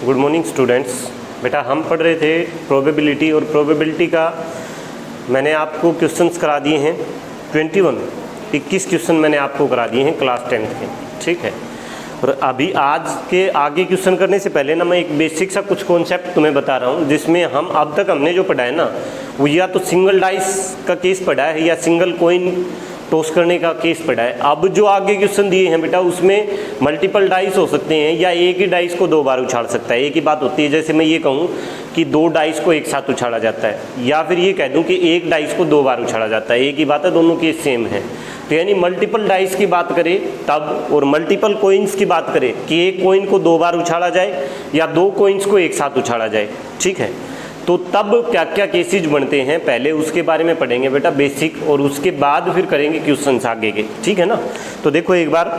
Good morning students. बेटा हम पढ़ रहे थे प्रोबेबिलिटी, और प्रोबेबिलिटी का मैंने आपको क्वेश्चंस करा दिए हैं 21 क्वेश्चन मैंने आपको करा दिए हैं क्लास 10th के, ठीक है। और अभी आज के आगे क्वेश्चन करने से पहले ना मैं एक बेसिक सा कुछ कॉन्सेप्ट तुम्हें बता रहा हूँ, जिसमें हम अब तक हमने जो पढ़ा है ना वो या तो सिंगल डाइस का केस पढ़ा है या सिंगल कॉइन टॉस करने का केस पढ़ा है। अब जो आगे क्वेश्चन दिए हैं बेटा उसमें मल्टीपल डाइस हो सकते हैं या एक ही डाइस को 2 बार उछाल सकता है। एक ही बात होती है, जैसे मैं ये कहूँ कि 2 डाइस को एक साथ उछाला जाता है, या फिर ये कह दूँ कि एक डाइस को 2 बार उछाला जाता है। एक ही बात है, दोनों केस सेम है। तो यानी मल्टीपल डाइस की बात करें तब, और मल्टीपल कोइंस की बात करें कि एक कोइन को 2 बार उछाला जाए या 2 कोइंस को एक साथ उछाला जाए, ठीक है। तो तब क्या क्या केसेज बनते हैं पहले उसके बारे में पढ़ेंगे बेटा बेसिक, और उसके बाद फिर करेंगे क्वेश्चंस आगे के, ठीक है ना। तो देखो एक बार,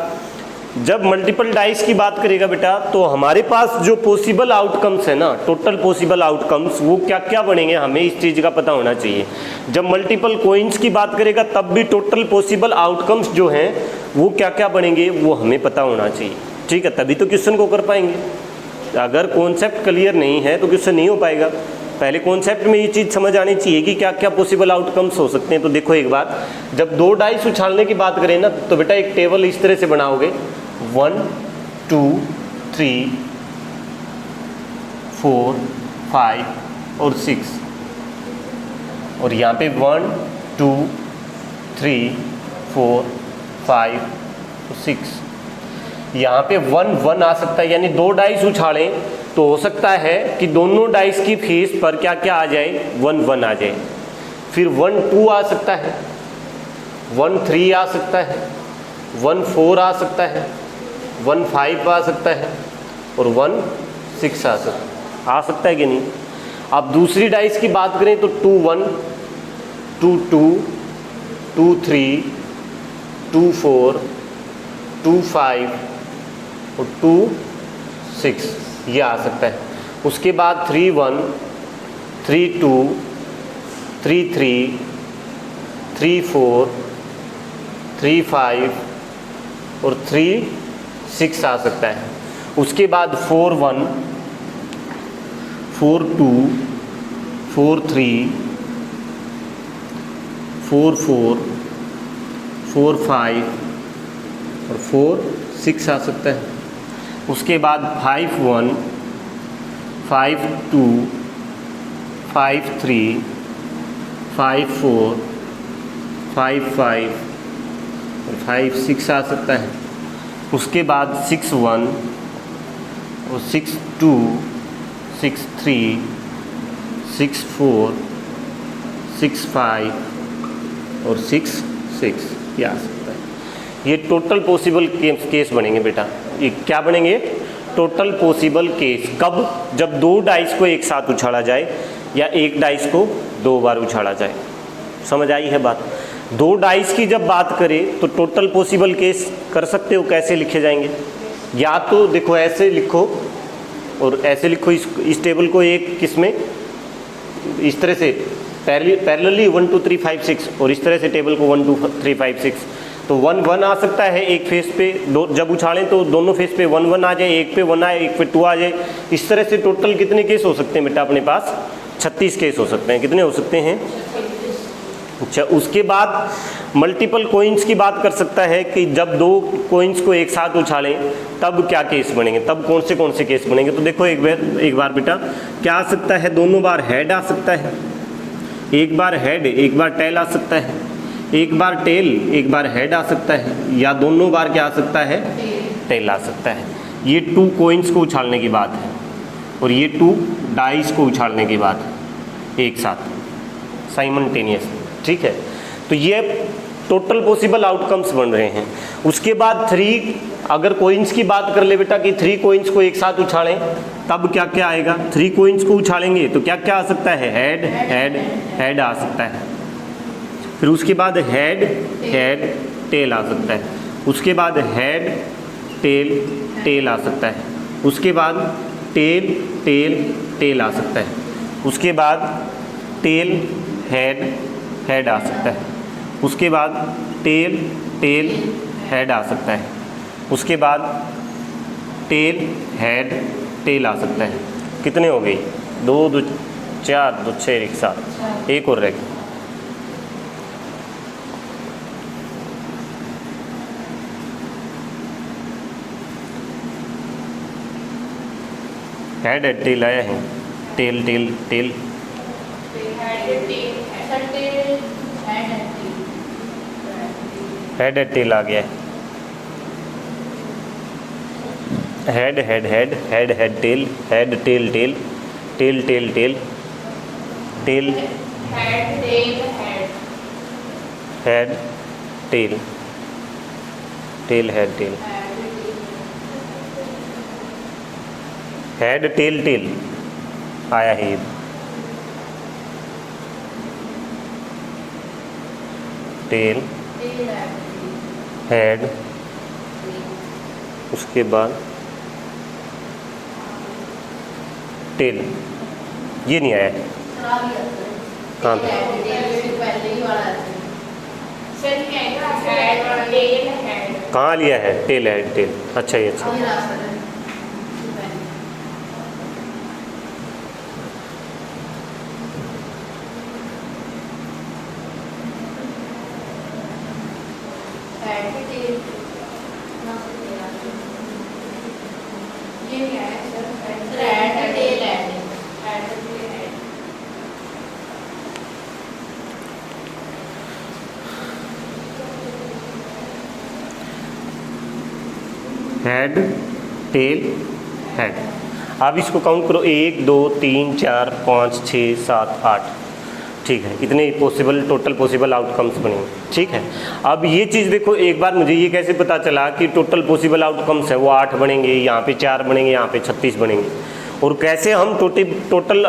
जब मल्टीपल डाइस की बात करेगा बेटा तो हमारे पास जो पॉसिबल आउटकम्स है ना, टोटल पॉसिबल आउटकम्स, वो क्या क्या बनेंगे हमें इस चीज़ का पता होना चाहिए। जब मल्टीपल कोइंस की बात करेगा तब भी टोटल पॉसिबल आउटकम्स जो हैं वो क्या क्या बनेंगे वो हमें पता होना चाहिए, ठीक है। तभी तो क्वेश्चन को कर पाएंगे। अगर कॉन्सेप्ट क्लियर नहीं है तो क्वेश्चन नहीं हो पाएगा। पहले कॉन्सेप्ट में ये चीज़ समझ आनी चाहिए कि क्या क्या पॉसिबल आउटकम्स हो सकते हैं। तो देखो एक बात, जब 2 डाइस उछालने की बात करें ना तो बेटा एक टेबल इस तरह से बनाओगे, 1 2 3 4 5 और 6, और यहाँ पे 1 2 3 4 5 और 6। यहाँ पे 1 1 आ सकता है, यानी 2 डाइस उछालें तो हो सकता है कि दोनों डाइस की फेस पर क्या क्या आ जाए, 1 1 आ जाए। फिर 1 2 आ सकता है, 1 3 आ सकता है, 1 4 आ सकता है, 1 5 आ सकता है, और 1 6 आ सकता है कि नहीं। अब दूसरी डाइस की बात करें तो 2 1 2 2 2 3 2 4 2 5 और 2 6 ये आ सकता है। उसके बाद 3 1 3 2 3 3 3 4 3 5 और 3 6 आ सकता है। उसके बाद 4 1 4 2 4 3 4 4 4 5 और 4 6 आ सकता है। उसके बाद 5 1 5 2 5 3 5 4 5 5 और 5 6 आ सकता है। उसके बाद 6 1 और 6 2 6 3 6 4 6 5 और 6 6 ये आ सकता है। ये टोटल पॉसिबल केस बनेंगे बेटा। ये क्या बनेंगे? Total possible case. कब? जब 2 डाइस को एक साथ उछाला जाए या एक डाइस को 2 बार उछाला जाए। समझ आई है बात? 2 डाइस की जब बात करें तो टोटल पॉसिबल केस कर सकते हो। कैसे लिखे जाएंगे? या तो देखो ऐसे लिखो और ऐसे लिखो, इस टेबल को एक किसमें इस तरह से पैरेलली 1 2 3 5 6, और इस तरह से टेबल को 1 2 3 5 6। तो 1 1 आ सकता है एक फेस पे, जब उछालें तो दोनों फेस पे 1 1 आ जाए, एक पे 1 आए एक पे 2 आ जाए। इस तरह से टोटल कितने केस हो सकते हैं बेटा अपने पास? 36 केस हो सकते हैं। कितने हो सकते हैं? अच्छा, उसके बाद मल्टीपल कोइंस की बात कर सकता है कि जब 2 कोइंस को एक साथ उछालें तब क्या केस बनेंगे, तब कौन से केस बनेंगे। तो देखो एक बार बेटा क्या आ सकता है, दोनों बार हेड आ सकता है, एक बार हेड एक बार टेल आ सकता है, एक बार टेल एक बार हेड आ सकता है, या दोनों बार क्या आ सकता है, टेल आ सकता है। ये 2 कोइंस को उछालने की बात है, और ये 2 डाइस को उछालने की बात है एक साथ साइमल्टेनियस, ठीक है। तो ये टोटल पॉसिबल आउटकम्स बन रहे हैं। उसके बाद 3, अगर कोइंस की बात कर ले बेटा कि 3 कोइंस को एक साथ उछालें तब क्या क्या आएगा। 3 कोइंस को उछालेंगे तो क्या क्या आ सकता है, हेड हेड हेड आ सकता है। फिर उसके बाद हेड हेड टेल आ सकता है। उसके बाद हेड टेल टेल आ सकता है। उसके बाद टेल टेल टेल आ सकता है। उसके बाद टेल हेड हेड आ सकता है। उसके बाद टेल टेल हेड आ सकता है। उसके बाद टेल हेड टेल आ सकता है। कितने हो गई? 2 2 4 2 6 1 7, एक और रह गई। हेड हेड टेल आया है, tail tail tail head head tail आ गया है। Head head head head head tail head tail tail tail tail tail tail head tail tail head tail head tail tail आया है ये। टेल हेड, उसके बाद टेल, ये नहीं आया है। कहाँ पे? कहाँ लिया है? टेल हेड टेल, अच्छा ये अच्छा। Head tail head. अब इसको काउंट करो, 1 2 3 4 5 6 7 8, ठीक है। इतने पॉसिबल टोटल पॉसिबल आउटकम्स बने, ठीक है। अब ये चीज़ देखो, एक बार मुझे ये कैसे पता चला कि टोटल पॉसिबल आउटकम्स है वो 8 बनेंगे, यहाँ पे 4 बनेंगे, यहाँ पे 36 बनेंगे। और कैसे हम टोटल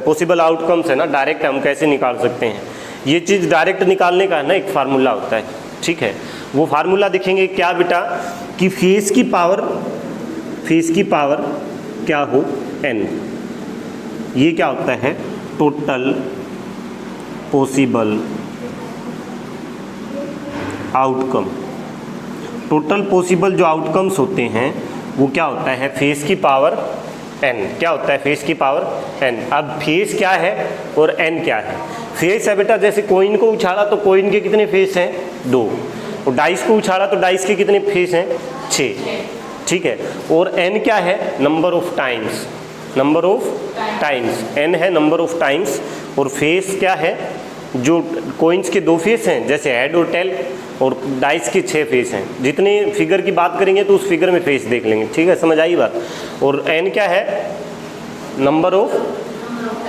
पॉसिबल आउटकम्स है ना डायरेक्ट हम कैसे निकाल सकते हैं, ये चीज़ डायरेक्ट निकालने का है ना एक फार्मूला होता है, ठीक है। वो फार्मूला देखेंगे क्या बेटा, कि फेस की पावर क्या हो n, ये क्या होता है total possible outcome. Total possible जो आउटकम्स होते हैं वो क्या होता है फेस की पावर n, क्या होता है फेस की पावर n। अब फेस क्या है और n क्या है? फेस है बेटा, जैसे कॉइन को उछाला तो कॉइन के कितने फेस हैं? 2, और डाइस को उछाला तो डाइस के कितने फेस हैं? 6, ठीक है। और n क्या है? Number of times, number of times, n है नंबर ऑफ टाइम्स। और फेस क्या है? जो कॉइन्स के 2 फेस हैं जैसे हेड और टेल, और डाइस के 6 फेस हैं। जितने फिगर की बात करेंगे तो उस फिगर में फेस देख लेंगे, ठीक है, समझ आई बात। और n क्या है? Number of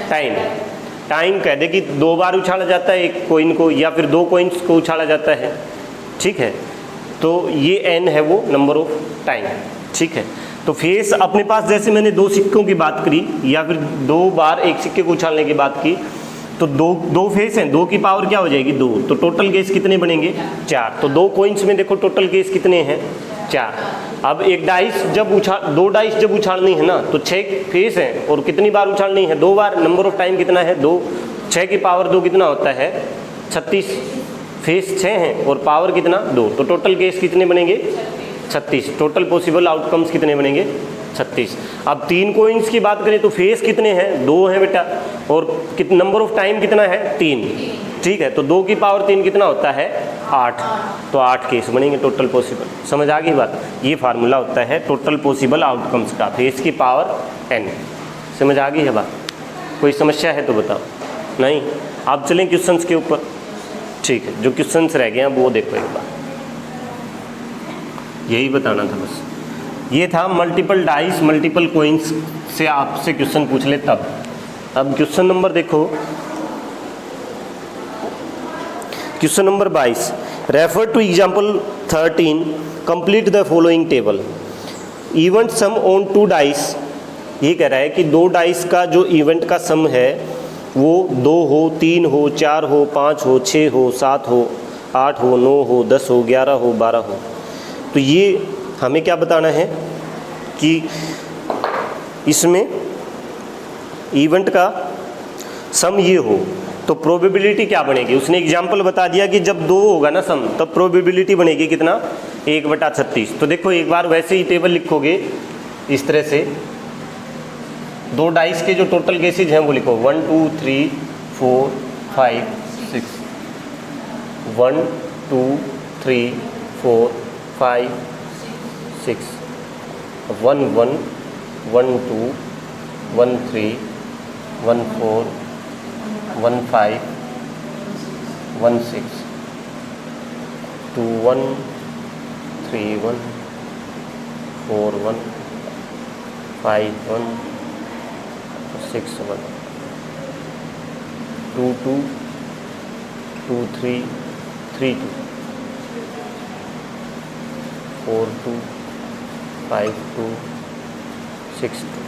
time. टाइम कह दे कि 2 बार उछाला जाता है एक कॉइन को, या फिर 2 कॉइन्स को उछाला जाता है, ठीक है। तो ये n है वो नंबर ऑफ टाइम, ठीक है। तो फेस अपने पास, जैसे मैंने 2 सिक्कों की बात करी या फिर 2 बार एक सिक्के को उछालने की बात की, तो 2 फेस हैं, 2 की पावर क्या हो जाएगी? 2, तो टोटल केस कितने बनेंगे? 4। तो 2 कॉइन्स में देखो टोटल केस कितने हैं? 4। अब एक डाइस जब 2 डाइस जब उछालनी है ना तो 6 फेस हैं, और कितनी बार उछालनी है? 2 बार। नंबर ऑफ टाइम कितना है? 2। 6 की पावर 2 कितना होता है? 36। फेस 6 हैं और पावर कितना? 2। तो टोटल केस कितने बनेंगे? 36। टोटल पॉसिबल आउटकम्स कितने बनेंगे? 36। अब 3 कॉइन्स की बात करें तो फेस कितने हैं? 2 हैं बेटा, और नंबर ऑफ टाइम कितना है? 3, ठीक है। तो 2 की पावर 3 कितना होता है? 8। तो 8 केस बनेंगे टोटल पॉसिबल। समझ आ गई बात? ये फार्मूला होता है टोटल पॉसिबल आउटकम्स का, फेस की पावर n। समझ आ गई है बात? कोई समस्या है तो बताओ। नहीं? आप चलें क्वेश्चंस के ऊपर, ठीक है। जो क्वेश्चंस रह गए हैं वो देखो एक बार, यही बताना था बस। ये था मल्टीपल डाइस मल्टीपल कॉइन्स से आपसे क्वेश्चन पूछ ले तब। अब क्वेश्चन नंबर देखो, question number 22, refer to example 13, complete the following table. Event sum on 2 dice, ये कह रहा है कि 2 डाइस का जो इवेंट का सम है वो 2 हो, 3 हो, 4 हो, 5 हो, 6 हो, 7 हो, 8 हो, 9 हो, 10 हो, 11 हो, 12 हो। तो ये हमें क्या बताना है कि इसमें इवेंट का सम ये हो, तो प्रोबेबिलिटी क्या बनेगी? उसने एग्जाम्पल बता दिया कि जब 2 होगा ना सम, तब प्रोबेबिलिटी बनेगी कितना? 1/36। तो देखो एक बार वैसे ही टेबल लिखोगे इस तरह से, 2 डाइस के जो टोटल केसेज हैं वो लिखो 1 2 3 4 5 6 1 2 3 4 5 6 1 1 1 2 1 3 1 4 1 5 1 6 2 1 3 1 4 1 5 1 6 1 2 2 2 3 3 2 4 2 5 2 6 2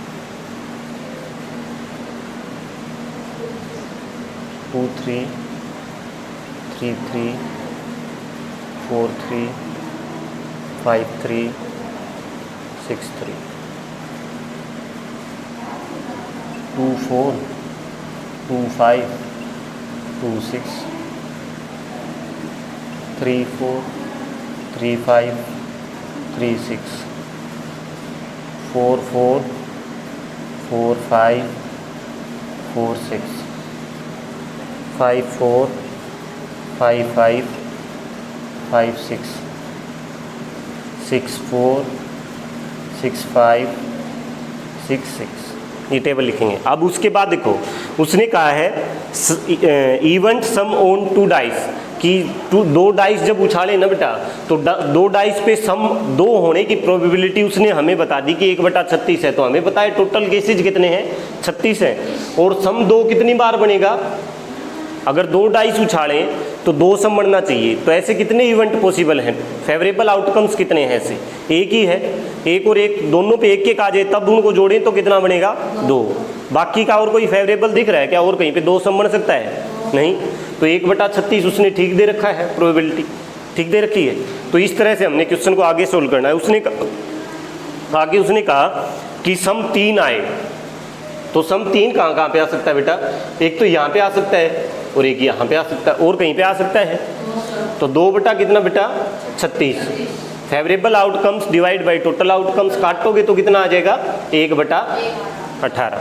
2 3 3 3 4 3 5 3 6 3 2 4 2 5 2 6 3 4 3 5 3 6 4 4 4 5 4 6 5 4 5 5 5 6 6 4 6 5 6 6 ये टेबल लिखेंगे। अब उसके बाद देखो उसने कहा है इवेंट सम ऑन 2 डाइस कि 2 डाइस जब उछाले ना बेटा तो 2 डाइस पे सम 2 होने की प्रोबेबिलिटी उसने हमें बता दी कि 1/36 है। तो हमें पता है टोटल केसेज कितने हैं 36 है और सम 2 कितनी बार बनेगा, अगर 2 डाइस उछालें तो 2 सम बढ़ना चाहिए। तो ऐसे कितने इवेंट पॉसिबल हैं, फेवरेबल आउटकम्स कितने हैं, ऐसे एक ही है, एक और एक दोनों पे एक आ जाए तब उनको जोड़ें तो कितना बनेगा 2। बाकी का और कोई फेवरेबल दिख रहा है क्या, और कहीं पे 2 सम बन सकता है नहीं। तो 1/36 उसने ठीक दे रखा है, प्रोबेबिलिटी ठीक दे रखी है। तो इस तरह से हमने क्वेश्चन को आगे सोल्व करना है। उसने कहा कि सम 3 आए तो सम 3 कहाँ पे आ सकता है बेटा, एक तो यहाँ पे आ सकता है और एक यहाँ पे आ सकता है और कहीं पे आ सकता है। तो 2 बटा कितना बेटा 36, favourable outcomes divide by total outcomes काटोगे तो कितना आ जाएगा 1/18।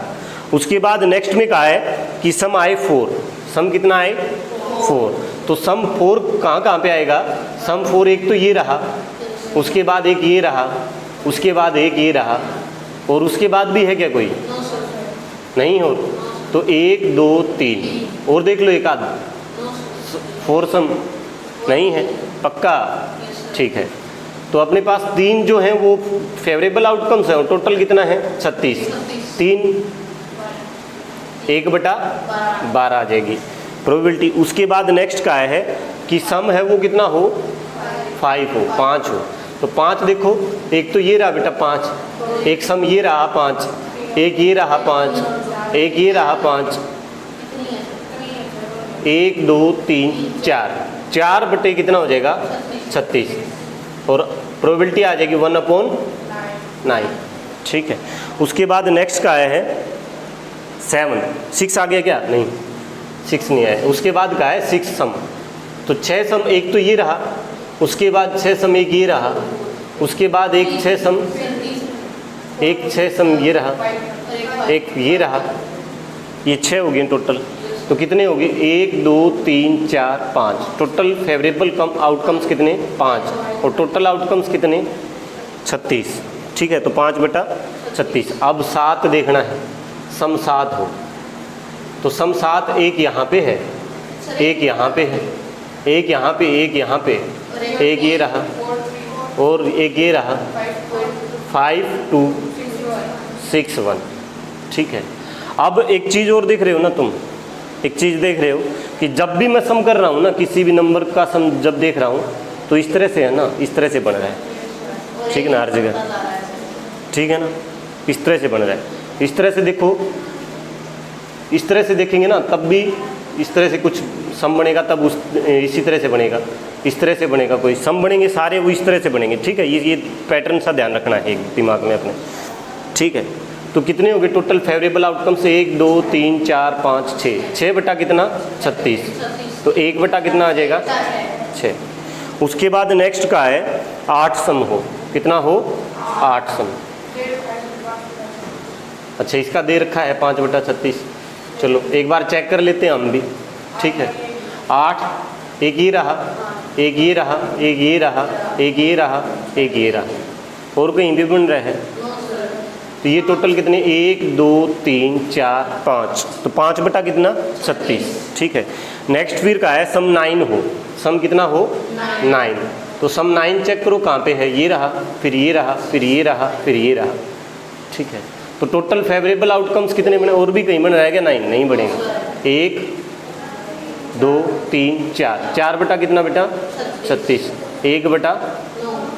उसके बाद नेक्स्ट में कहा है कि सम आए 4, सम कितना आए 4। तो सम 4 कहाँ पे आएगा, सम 4 एक तो ये रहा, उसके बाद एक ये रहा, उसके बाद एक ये रहा और उसके बाद भी है क्या कोई नहीं हो। तो 1 2 3 और देख लो एक आध 4 सम नहीं है पक्का, ठीक है। तो अपने पास 3 जो हैं वो फेवरेबल आउटकम्स हैं और टोटल कितना है 36, 3 1/12 आ जाएगी प्रोबेबिलिटी। उसके बाद नेक्स्ट का है कि सम है वो कितना हो 5 हो, 5 हो। तो 5 देखो एक तो ये रहा बेटा 5, एक सम ये रहा 5, एक ये रहा 5, एक ये रहा 5, 1 2 3 4 बटे कितना हो जाएगा 36 और प्रोबेबिलिटी आ जाएगी 1/9, ठीक है। उसके बाद नेक्स्ट का आया है 7, 6 आ गया क्या, नहीं 6 नहीं आया। उसके बाद का है 6 सम, तो 6 सम एक तो ये रहा, उसके बाद 6 सम एक ये रहा, उसके बाद एक 6 सम ये रहा, एक ये रहा, ये 6 हो गए टोटल। तो कितने हो गए 1 2 3 4 5, टोटल फेवरेबल आउटकम्स कितने 5 और टोटल आउटकम्स कितने 36, ठीक है। तो 5/36। अब 7 देखना है, सम 7 हो तो सम 7 एक यहाँ पे है, एक यहाँ पे है, एक यहाँ पे, एक यहाँ पे, एक ये रहा और एक ये रहा, 5 2 6 1, ठीक है। अब एक चीज़ और देख रहे हो ना तुम, एक चीज़ देख रहे हो कि जब भी मैं सम कर रहा हूँ ना, किसी भी नंबर का सम जब देख रहा हूँ तो इस तरह से है ना, इस तरह से बन रहा है, ठीक है ना, हर जगह ठीक है ना, इस तरह से बन रहा है। इस तरह से देखो, इस तरह से देखेंगे ना तब भी इस तरह से कुछ सम बनेगा, तब इसी तरह से बनेगा, इस तरह से बनेगा, कोई सम बनेंगे सारे वो इस तरह से बनेंगे, ठीक है। ये पैटर्न सा ध्यान रखना है दिमाग में अपने, ठीक है। तो कितने हो गए टोटल फेवरेबल आउटकम से 1 2 3 4 5 6 बटा कितना 36, तो 1 बटा कितना आ जाएगा 6। उसके बाद नेक्स्ट का है 8 सम हो, कितना हो 8 सम, अच्छा इसका दे रखा है 5/36। चलो एक बार चेक कर लेते हैं हम भी, ठीक है। 8, एक ये रहा, एक ये रहा, एक ये रहा, एक ये रहा, एक ये रहा, और कहीं भी बन रहा है। तो ये टोटल कितने, 1 2 3 4 5, तो 5 बटा कितना 36, ठीक है। नेक्स्ट फिर का है सम 9 हो, सम कितना हो 9, तो सम 9 चेक करो कहाँ पे है, ये रहा, फिर ये रहा, फिर ये रहा, फिर ये रहा, ठीक है। तो टोटल फेवरेबल आउटकम्स कितने बने, और भी कहीं बन रहेगा 9, नहीं बढ़ेगा। 1 2 3 4, 4 बटा कितना बेटा 36, 1 बटा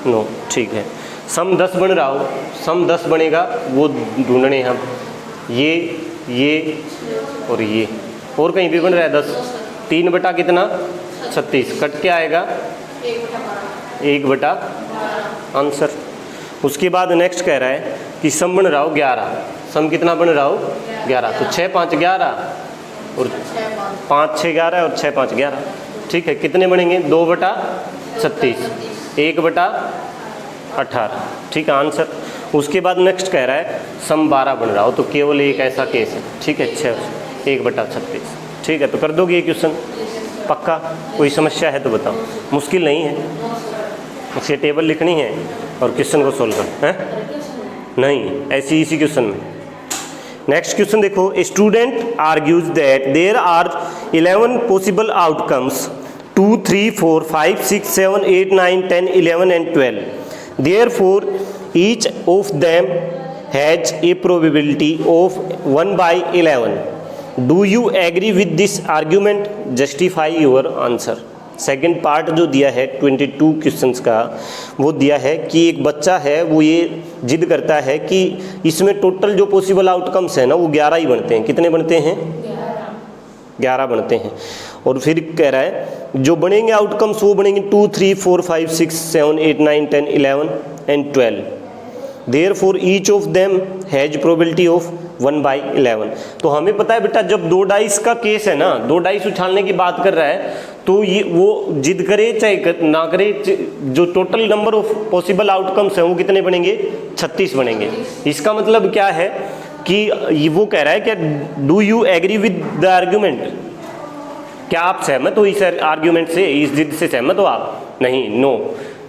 9, ठीक है। सम 10 बन रहा हो, सम 10 बनेगा वो ढूंढने हम, ये और ये, और कहीं भी बन रहा है 10, 3 बटा कितना 36, कट क्या आएगा 1 बटा आंसर। उसके बाद नेक्स्ट कह रहा है कि सम बन रहा हो 11, सम कितना बन रहा हो 11, तो 6 5 11 और 5 6 11 और 6 5 11, ठीक है। कितने बनेंगे 2 बटा 36, 1 बटा 18, ठीक है आंसर। उसके बाद नेक्स्ट कह रहा है सम 12 बन रहा हो, तो केवल एक ऐसा केस है, ठीक है 6 1 बटा 36, ठीक है। तो कर दोगे ये क्वेश्चन पक्का, कोई समस्या है तो बताओ, मुश्किल नहीं है, उसकी टेबल लिखनी है और क्वेश्चन को सोल्व करना है, नहीं ऐसी इसी क्वेश्चन में। नेक्स्ट क्वेश्चन देखो, student argues that there are 11 possible outcomes 2 3 4 5 6 7 8 9 10 11 and 12, therefore each of them has a probability of 1/11. Do you agree with this argument? Justify your answer. Second part जो दिया है 22 क्वेश्चंस का, वो दिया है कि एक बच्चा है वो ये जिद करता है कि इसमें टोटल जो पॉसिबल आउटकम्स है ना वो 11 ही बनते हैं। कितने बनते हैं 11 बनते हैं। और फिर कह रहा है जो बनेंगे आउटकम्स वो बनेंगे 2 3 4 5 6 7 8 9 10 11 and 12, therefore each of them has probability of 1/11। तो हमें पता है बेटा जब 2 डाइस का केस है ना, 2 डाइस उछालने की बात कर रहा है, तो ये वो जिद करे चाहे ना करे, जो total number of possible outcomes हैं वो कितने बनेंगे 36 बनेंगे। इसका मतलब क्या है कि वो कह रहा है कि do you agree with the argument, क्या आप सहमत हो इस आर्ग्यूमेंट से, इस जिद से सहमत हो आप? नहीं, no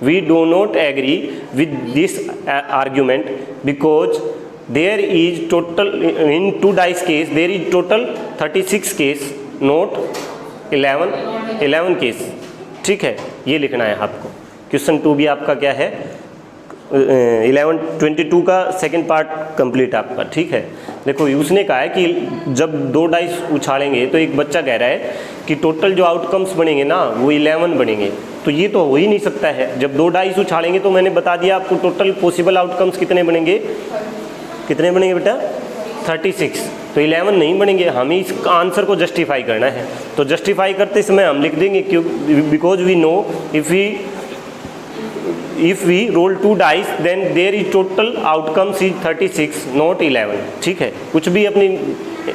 we do not agree with this argument because there is total in 2 dice case there is total 36 case, not 11 case, ठीक है। ये लिखना है आपको। क्वेश्चन 2 भी आपका क्या है 22 का सेकंड पार्ट कंप्लीट आपका, ठीक है। देखो उसने कहा है कि जब 2 डाइस उछालेंगे तो एक बच्चा कह रहा है कि टोटल जो आउटकम्स बनेंगे ना वो 11 बनेंगे, तो ये तो हो ही नहीं सकता है। जब 2 डाइस उछालेंगे तो मैंने बता दिया आपको टोटल पॉसिबल आउटकम्स कितने बनेंगे, कितने बनेंगे बेटा 36, तो 11 नहीं बनेंगे। हमें इस आंसर को जस्टिफाई करना है, तो जस्टिफाई करते समय हम लिख देंगे क्यों, because we know if we roll 2 dice then there is total outcomes is 36 not 11, ठीक है। कुछ भी अपनी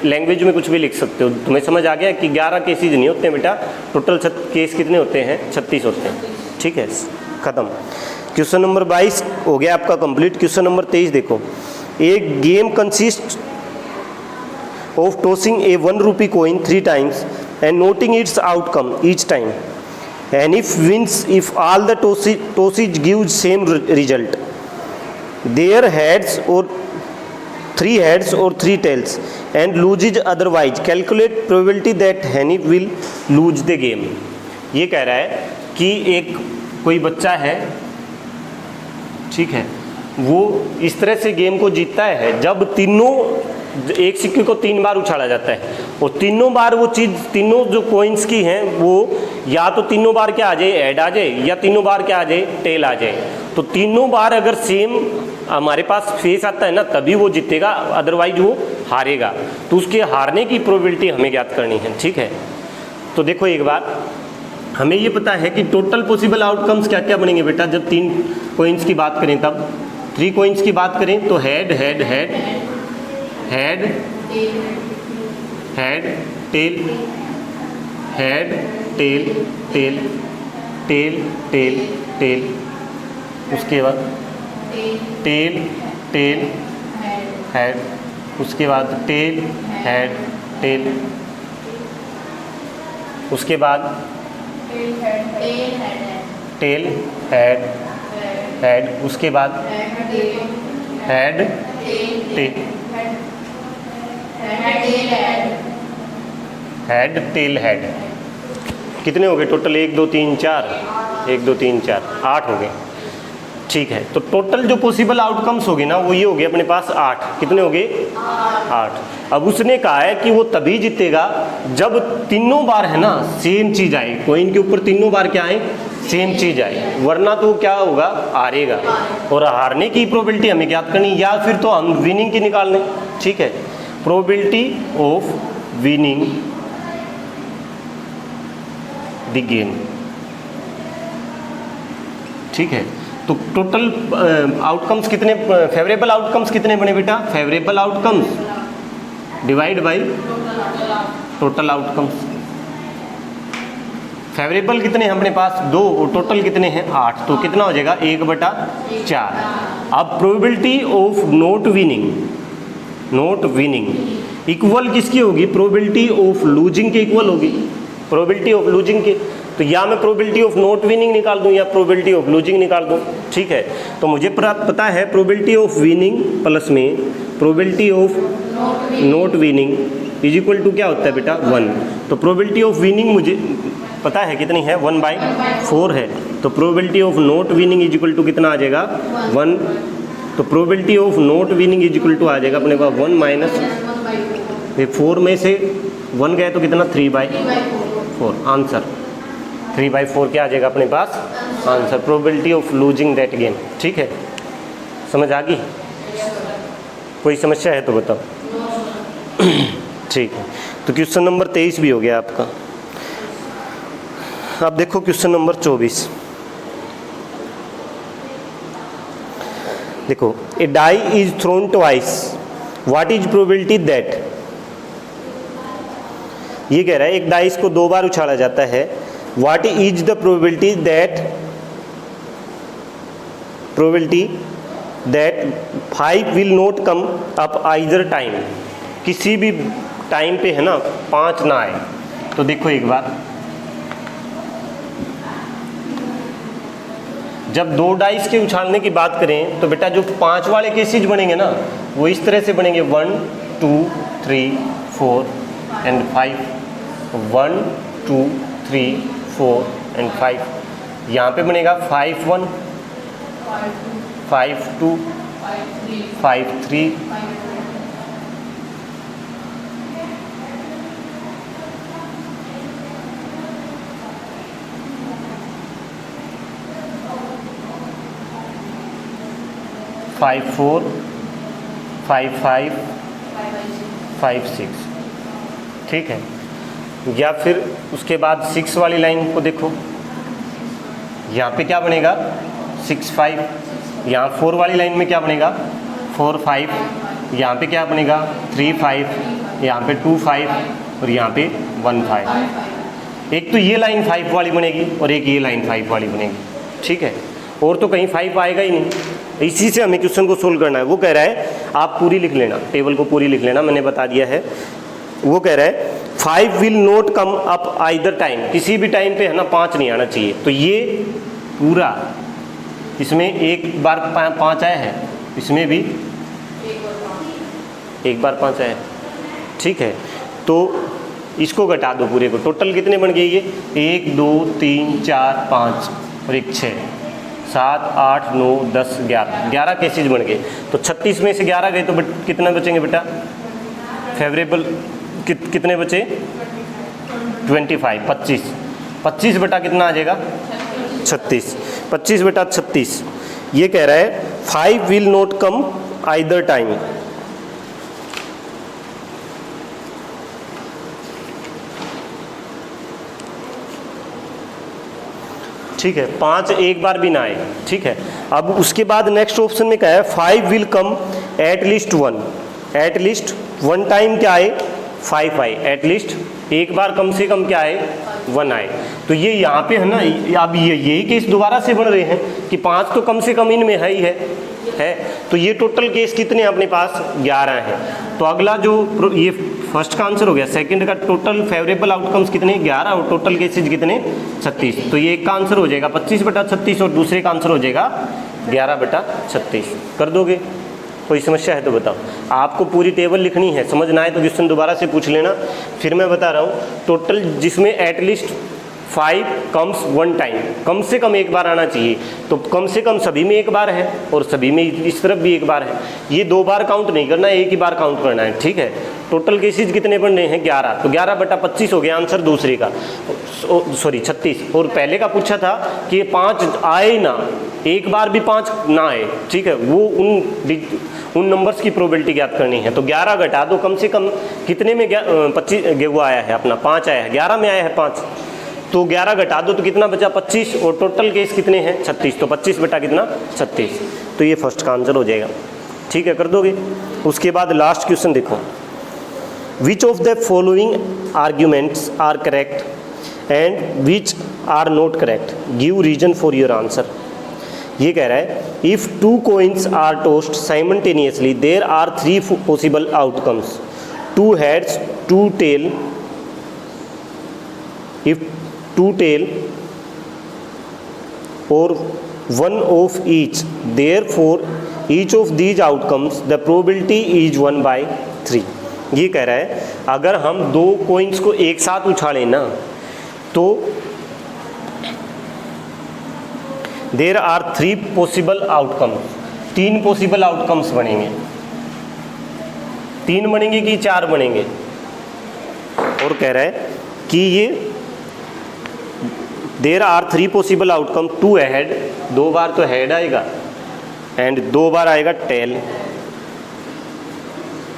लैंग्वेज में कुछ भी लिख सकते हो। तुम्हें समझ आ गया कि 11 केसेज नहीं होते हैं बेटा, टोटल केस कितने होते हैं 36 होते हैं, ठीक है। ख़त्म। क्वेश्चन नंबर 22 हो गया आपका कंप्लीट। क्वेश्चन नंबर 23 देखो, एक game consist of tossing a 1 rupee coin 3 times and noting its outcome each time, and if wins if all the tosses gives same result, their heads or 3 heads or 3 tails and loses otherwise, calculate probability that Hani will lose the game। ये कह रहा है कि एक कोई बच्चा है, ठीक है, वो इस तरह से गेम को जीतता है जब तीनों एक सिक्के को 3 बार उछाला जाता है और तीनों बार वो चीज़, तीनों जो कॉइन्स की हैं वो या तो तीनों बार क्या आ जाए ऐड आ जाए, या तीनों बार क्या आ जाए टेल आ जाए। तो तीनों बार अगर सेम हमारे पास फेस आता है ना तभी वो जीतेगा, अदरवाइज वो हारेगा। तो उसके हारने की प्रोबेबिलिटी हमें ज्ञात करनी है, ठीक है। तो देखो एक बार हमें ये पता है कि टोटल पॉसिबल आउटकम्स क्या क्या बनेंगे बेटा जब 3 कॉइन्स की बात करें। तब 3 कॉइन्स की बात करें तो head head head head head tail head tail tail tail tail tail, उसके बाद टेल टेल हेड उसके बाद टेल हेड टेल, उसके बाद टेल हेड हेड, उसके बाद head tail head tail head. कितने हो गए टोटल? 1 2 3 4, 1 2 3 4, 8 हो गए। ठीक है, तो टोटल जो पॉसिबल आउटकम्स होगी ना वो ये हो गए अपने पास 8। कितने हो गए? 8। अब उसने कहा है कि वो तभी जीतेगा जब तीनों बार है ना सेम चीज आए, कॉइन के ऊपर तीनों बार क्या आए? सेम चीज आए, वरना तो क्या होगा? हारेगा। और हारने की प्रोबेबिलिटी हमें ज्ञात करनी, या फिर तो हम विनिंग की निकाल लें। ठीक है, probability of winning the game. ठीक है, तो टोटल आउटकम्स कितने, फेवरेबल आउटकम्स कितने बने बेटा? Favourable outcomes divide by total outcomes. Favourable कितने हैं अपने पास? 2, और टोटल कितने हैं? 8। तो कितना हो जाएगा? 1/4। अब probability of not winning equal किसकी होगी? प्रोबेबिलिटी ऑफ लूजिंग के इक्वल होगी। प्रोबेबिलिटी ऑफ लूजिंग के, तो या मैं प्रोबेबिलिटी ऑफ नॉट विनिंग निकाल दूं या प्रोबेबिलिटी ऑफ लूजिंग निकाल दूं। ठीक है, तो मुझे पता है प्रोबेबिलिटी ऑफ विनिंग प्लस में probability of not winning is equal to क्या होता है बेटा? 1। तो प्रोबेबिलिटी ऑफ विनिंग मुझे पता है कितनी है? 1/4 है। तो probability of not winning is equal to कितना आ जाएगा? 1। तो probability of not winning is equal to आ जाएगा अपने पास 1 माइनस 4 में से 1 गए तो कितना? 3/4 आंसर। 3/4 क्या आ जाएगा अपने पास? Answer. Probability of losing that game. ठीक है, समझ आ गई? कोई समस्या है तो बताओ। ठीक है, तो क्वेश्चन नंबर 23 भी हो गया आपका। अब देखो क्वेश्चन नंबर 24। देखो, a die is thrown twice, what is probability that. ये कह रहा है एक डाइस को 2 बार उछाला जाता है, what is the probability that 5 will not come up either time. किसी भी टाइम पे है ना 5 ना आए। तो देखो एक बार, जब 2 डाइस के उछालने की बात करें तो बेटा जो 5 वाले केसेज बनेंगे ना वो इस तरह से बनेंगे 1 2 3 4 एंड 5। 1 2 3 4 एंड 5। यहाँ पे बनेगा 5 1 5 2 5 3 5 4 5 5 5 6। ठीक है, या फिर उसके बाद 6 वाली लाइन को देखो, यहाँ पे क्या बनेगा? 6 5। यहाँ 4 वाली लाइन में क्या बनेगा? 4 5। यहाँ पे क्या बनेगा? 3 5। यहाँ पे 2 5 और यहाँ पे 1 5। एक तो ये लाइन 5 वाली बनेगी और एक ये लाइन 5 वाली बनेगी। ठीक है, और तो कहीं 5 आएगा ही नहीं। इसी से हमें क्वेश्चन को सोल्व करना है। वो कह रहा है आप पूरी लिख लेना, टेबल को पूरी लिख लेना, मैंने बता दिया है। वो कह रहा है 5 will not come up either time, किसी भी टाइम पे है ना 5 नहीं आना चाहिए। तो ये पूरा, इसमें एक बार 5 आया है, इसमें भी एक बार 5 आया है। ठीक है, तो इसको घटा दो पूरे को। टोटल कितने बन गए ये? 1 2 3 4 5 और एक 6 7 8 9 10 11 केसेज बन गए। तो 36 में से 11 गए तो कितना बचेंगे बेटा? फेवरेबल कितने बचे? 25 25 बेटा कितना आ जाएगा? 36। 25 बेटा 36। ये कह रहा है 5 will not come either time. ठीक है, 5 एक बार भी ना आए। ठीक है, अब उसके बाद नेक्स्ट ऑप्शन में क्या है? 5 will come at least 1 time क्या आए? 5 आए, एटलीस्ट एक बार कम से कम क्या आए 1 आए। तो ये यहाँ पे है ना, अब यही केस दोबारा से बन रहे हैं कि 5 तो कम से कम इनमें है ही है। तो ये टोटल केस कितने अपने पास 11 हैं। तो अगला जो ये फर्स्ट का आंसर हो गया, सेकंड का टोटल फेवरेबल आउटकम्स कितने 11 और टोटल केसेज कितने 36। तो ये एक का आंसर हो जाएगा 25/36 और दूसरे का आंसर हो जाएगा 11/36। कर दोगे? कोई समस्या है तो बताओ। आपको पूरी टेबल लिखनी है, समझ ना आए तो क्वेश्चन दोबारा से पूछ लेना। फिर मैं बता रहा हूँ, टोटल जिसमें एटलीस्ट 5 कम्स 1 टाइम, कम से कम एक बार आना चाहिए। तो कम से कम सभी में एक बार है और सभी में इस तरफ भी एक बार है। ये 2 बार काउंट नहीं करना, एक ही बार काउंट करना है, ठीक है। टोटल केसेज कितने बन रहे हैं 11, तो 11/25 हो गया आंसर दूसरे का, सॉरी 36। और पहले का पूछा था कि 5 आए ना, एक बार भी 5 ना आए, ठीक है, वो उन नंबर्स की प्रोबेबिलिटी ज्ञात करनी है। तो 11 घटा दो, कम से कम कितने में 25 वो आया है अपना 5 आया है, 11 में आया है 5, तो 11 घटा दो तो कितना बचा 25, और टोटल केस कितने हैं 36, तो 25 बटा कितना 36। तो ये फर्स्ट का आंसर हो जाएगा, ठीक है, कर दोगे। उसके बाद लास्ट क्वेश्चन देखो, which of the following arguments are correct and which are not correct, give reason for your answer. ये कह रहा है, if 2 coins are tossed simultaneously there are 3 possible outcomes, 2 heads 2 tail, if 2 tail or 1 of each, therefore each of these outcomes the probability is 1/3। ये कह रहा है अगर हम 2 coins को एक साथ उछालें ना, तो there are 3 possible outcomes, 3 possible outcomes बनेंगे। 3 बनेंगे कि 4 बनेंगे? और कह रहा है कि ये there are 3 possible outcome, 2 ahead, 2 बार तो हेड आएगा, एंड 2 बार आएगा टेल,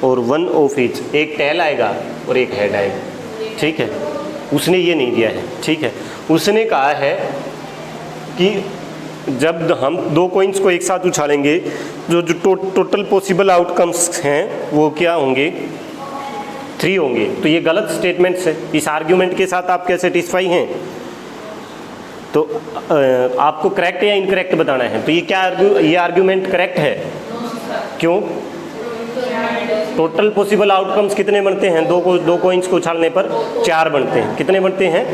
और 1 ऑफ ईच, एक टेल आएगा और एक हेड आएगा, ठीक है। उसने ये नहीं दिया है, ठीक है। उसने कहा है कि जब हम 2 coins को एक साथ उछालेंगे, जो टोटल पॉसिबल आउटकम्स हैं वो क्या होंगे 3 होंगे। तो ये गलत स्टेटमेंट्स है। इस आर्ग्यूमेंट के साथ आप क्या सेटिस्फाई हैं? तो आपको करेक्ट या इनकरेक्ट बताना है। तो ये आर्ग्यूमेंट करेक्ट है, क्यों? टोटल पॉसिबल आउटकम्स कितने बनते हैं 2 coins को उछालने पर? 4 बनते हैं। कितने बनते हैं?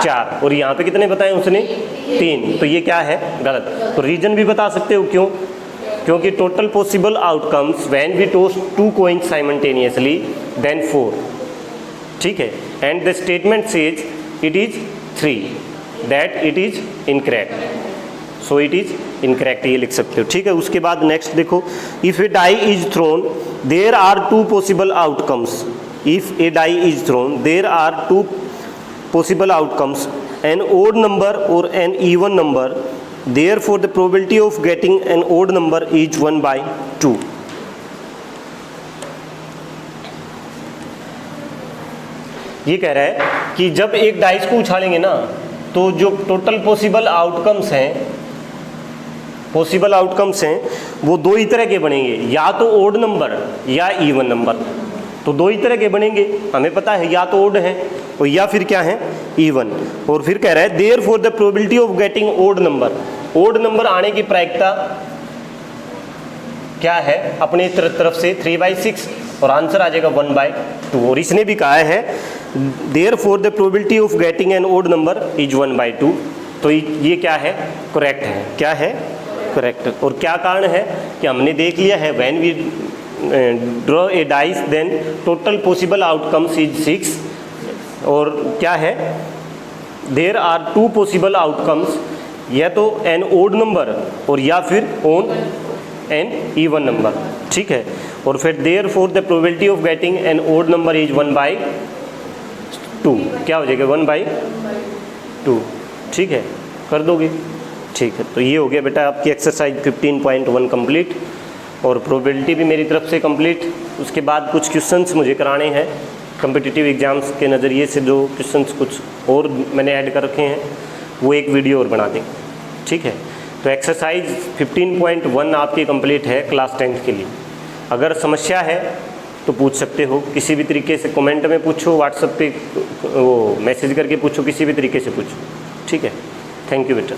4। और यहाँ पे कितने बताए उसने? 3। तो ये क्या है? गलत। तो रीजन भी बता सकते हो क्यों? क्योंकि total possible outcomes when we toss 2 coins simultaneously then 4, ठीक है। And the statement says it is 3, that it is incorrect, so it is incorrect, ये लिख सकते हो, ठीक है। उसके बाद नेक्स्ट देखो, if a die is thrown there are 2 possible outcomes, if a die is thrown there are 2 possible outcomes, an odd number और an even number, therefore the probability of getting an odd number is 1/2। ये कह रहा है कि जब एक dice को उछालेंगे ना, तो जो टोटल पॉसिबल आउटकम्स हैं वो 2 ही तरह के बनेंगे, या तो ओड नंबर या इवन नंबर। तो 2 ही तरह के बनेंगे, हमें पता है, या तो ओड है और या फिर क्या है इवन। और फिर कह रहा है therefore the probability of getting odd number, odd number आने की प्रायिकता क्या है अपने तरफ से 3/6, और आंसर आ जाएगा 1/2। और इसने भी कहा है therefore the probability of getting an odd number is 1/2। तो ये क्या है? करेक्ट है। क्या है? करेक्ट। और क्या कारण है कि हमने देख लिया है, when we draw a dice then total possible outcomes is 6, और क्या है देयर आर 2 पॉसिबल आउटकम्स, या तो एन ओड नंबर और या फिर ऑन एन इवन नंबर, ठीक है। और फिर therefore the probability of getting an odd number is 1/2, क्या हो जाएगा 1/2, ठीक है, कर दोगे, ठीक है। तो ये हो गया बेटा आपकी एक्सरसाइज 15.1 कंप्लीट, और प्रोबेबिलिटी भी मेरी तरफ से कंप्लीट। उसके बाद कुछ क्वेश्चंस मुझे कराने हैं कम्पिटिटिव एग्जाम्स के नज़रिए से, जो क्वेश्चंस कुछ और मैंने ऐड कर रखे हैं, वो एक वीडियो और बना दें, ठीक है। तो एक्सरसाइज 15.1 आपकी कंप्लीट है क्लास 10th के लिए। अगर समस्या है तो पूछ सकते हो, किसी भी तरीके से कमेंट में पूछो, व्हाट्सएप पे वो मैसेज करके पूछो, किसी भी तरीके से पूछो, ठीक है। थैंक यू बेटा।